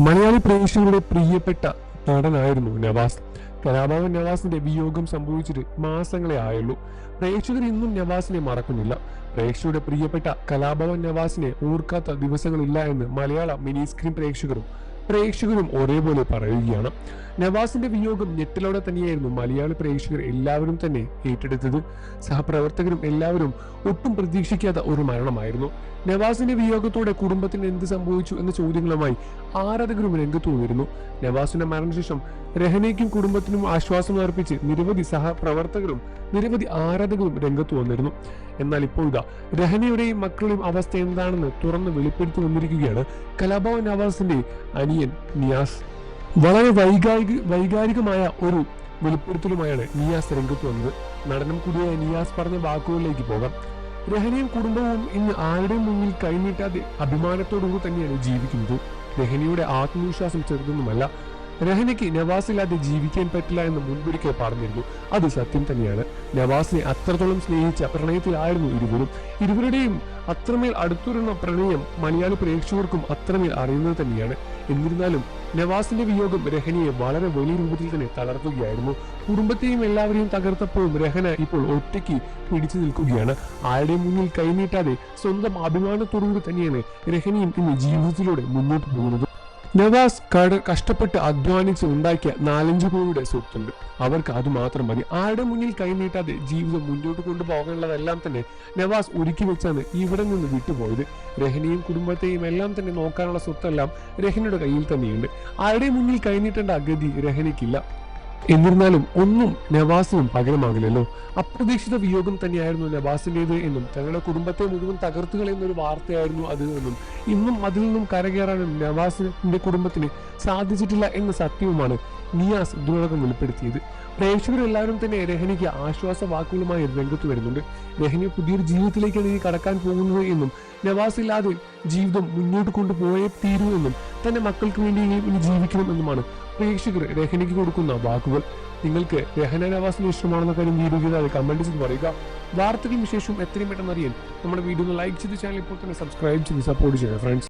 മലയാളി പ്രേക്ഷകരുടെ പ്രിയപ്പെട്ട നടനായിരുന്നു നവാസ്. കലാഭവൻ നവാസിന്റെ വിയോഗം സംഭവിച്ചിട്ട് മാസങ്ങളെ ആയുള്ളൂ. പ്രേക്ഷകർ ഇന്നും നവാസിനെ മറക്കുന്നില്ല. പ്രേക്ഷകരുടെ പ്രിയപ്പെട്ട കലാഭവൻ നവാസിനെ ഓർക്കാത്ത ദിവസങ്ങളില്ല എന്ന് മലയാള മിനി സ്ക്രീൻ പ്രേക്ഷകരും ഒരേപോലെ പറയുകയാണ്. നവാസിന്റെ വിയോഗം ഞെട്ടലോടെ തന്നെയായിരുന്നു മലയാളി പ്രേക്ഷകർ എല്ലാവരും തന്നെ ഏറ്റെടുത്തത്. സഹപ്രവർത്തകരും എല്ലാവരും ഒട്ടും പ്രതീക്ഷിക്കാത്ത ഒരു മരണമായിരുന്നു. നവാസിന്റെ വിയോഗത്തോടെ കുടുംബത്തിന് എന്ത് സംഭവിച്ചു എന്ന ചോദ്യങ്ങളുമായി ആരാധകരും രംഗത്ത് വന്നിരുന്നു. നവാസിന്റെ മരണശേഷം രഹനയ്ക്കും കുടുംബത്തിനും ആശ്വാസം അർപ്പിച്ച് നിരവധി സഹപ്രവർത്തകരും നിരവധി ആരാധകരും രംഗത്ത് വന്നിരുന്നു. എന്നാൽ ഇപ്പോഴിതാ രഹനയുടെയും മക്കളുടെയും അവസ്ഥ എന്താണെന്ന് തുറന്ന് വെളിപ്പെടുത്തി വന്നിരിക്കുകയാണ് കലാഭവൻ നവാസിന്റെ അനിയൻ നിയാസ്. വളരെ വൈകാരികമായ ഒരു വെളിപ്പെടുത്തലുമായാണ് നിയാസ് രംഗത്ത് വന്നത്. നടനം കൂടിയായ നിയാസ് പറഞ്ഞ വാക്കുകളിലേക്ക് പോകാം. രഹനയും കുടുംബവും ഇന്ന് ആരുടെയും മുന്നിൽ കൈനീട്ടാതെ അഭിമാനത്തോടുകൂടി തന്നെയാണ് ജീവിക്കുന്നത്. രഹനയുടെ ആത്മവിശ്വാസം ചെറുതൊന്നുമല്ല. രഹനയ്ക്ക് നവാസില്ലാതെ ജീവിക്കാൻ പറ്റില്ല എന്ന് മുൻപിടിക്കെ പറഞ്ഞിരുന്നു. അത് സത്യം തന്നെയാണ്. നവാസിനെ അത്രത്തോളം സ്നേഹിച്ച പ്രണയത്തിലായിരുന്നു ഇരുവരുടെയും അത്രമേൽ അടുത്തുള്ള പ്രണയം മലയാളി പ്രേക്ഷകർക്കും അത്രമേൽ അറിയുന്നത് തന്നെയാണ്. എന്നിരുന്നാലും നവാസിന്റെ വിയോഗം രഹനയെ വളരെ വലിയ രൂപത്തിൽ തന്നെ തളർത്തുകയായിരുന്നു. കുടുംബത്തെയും എല്ലാവരെയും തകർത്തപ്പോഴും രഹന ഇപ്പോൾ ഒറ്റയ്ക്ക് പിടിച്ചു നിൽക്കുകയാണ്. ആരുടെയും മുന്നിൽ കൈനീട്ടാതെ സ്വന്തം അഭിമാനത്തോടുകൂടി തന്നെയാണ് രഹനയും ഇന്ന് ജീവിതത്തിലൂടെ മുന്നോട്ട് പോകുന്നത്. നവാസ് കഷ്ടപ്പെട്ട് അധ്വാനിച്ച് ഉണ്ടാക്കിയ 4-5 കോടിയുടെ സ്വത്തുണ്ട്. അവർക്ക് അത് മാത്രം മതി. ആരുടെ മുന്നിൽ കൈനീട്ടാതെ ജീവിതം മുന്നോട്ട് കൊണ്ടുപോകാനുള്ളതെല്ലാം തന്നെ നവാസ് ഒരുക്കി വെച്ചാണ് ഇവിടെ നിന്ന് വിട്ടുപോയത്. രഹനയും കുടുംബത്തെയും എല്ലാം തന്നെ നോക്കാനുള്ള സ്വത്തെല്ലാം രഹനയുടെ കയ്യിൽ തന്നെയുണ്ട്. ആരുടെയും മുന്നിൽ കൈനീട്ടേണ്ട ഗതി രഹനയ്ക്കില്ല. എന്നിരുന്നാലും ഒന്നും നവാസിനും പകരമാകില്ലല്ലോ. അപ്രതീക്ഷിത വിയോഗം തന്നെയായിരുന്നു നവാസിന്റേത് എന്നും തങ്ങളുടെ കുടുംബത്തെ മുഴുവൻ തകർത്തുകൾ എന്നൊരു വാർത്തയായിരുന്നു അത് എന്നും ഇന്നും അതിൽ നിന്നും കരകയറാനും നവാസിന്റെ കുടുംബത്തിന് സാധിച്ചിട്ടില്ല എന്ന സത്യവുമാണ് നിയാസ് ഇതിനോടകം വെളിപ്പെടുത്തിയത്. പ്രേക്ഷകരെല്ലാവരും തന്നെ രഹനയ്ക്ക് ആശ്വാസ വാക്കുകളുമായി രംഗത്ത് വരുന്നുണ്ട്. രഹന പുതിയൊരു ജീവിതത്തിലേക്കാണ് ഇനി കടക്കാൻ പോകുന്നത് എന്നും നവാസ് ഇല്ലാതെ ജീവിതം മുന്നോട്ട് കൊണ്ടുപോയേ തീരൂ എന്നും തന്റെ മക്കൾക്ക് വേണ്ടി ഇനി ജീവിക്കണം എന്നുമാണ് പ്രേക്ഷകർ രഹനയ്ക്ക് കൊടുക്കുന്ന വാക്കുകൾ. നിങ്ങൾക്ക് രഹന നവാസിന് ഇഷ്ടമാണെന്ന കാര്യം വീഡിയോ കമന്റ് ചെയ്ത് പറയുക. വാർത്തകളും വിശേഷവും എത്രയും പെട്ടെന്ന് അറിയാൻ നമ്മുടെ വീഡിയോ ഒന്ന് ലൈക്ക് ചെയ്ത് ചാനൽ ഇപ്പോൾ തന്നെ സബ്സ്ക്രൈബ് ചെയ്ത് സപ്പോർട്ട് ചെയ്യുക ഫ്രണ്ട്സ്.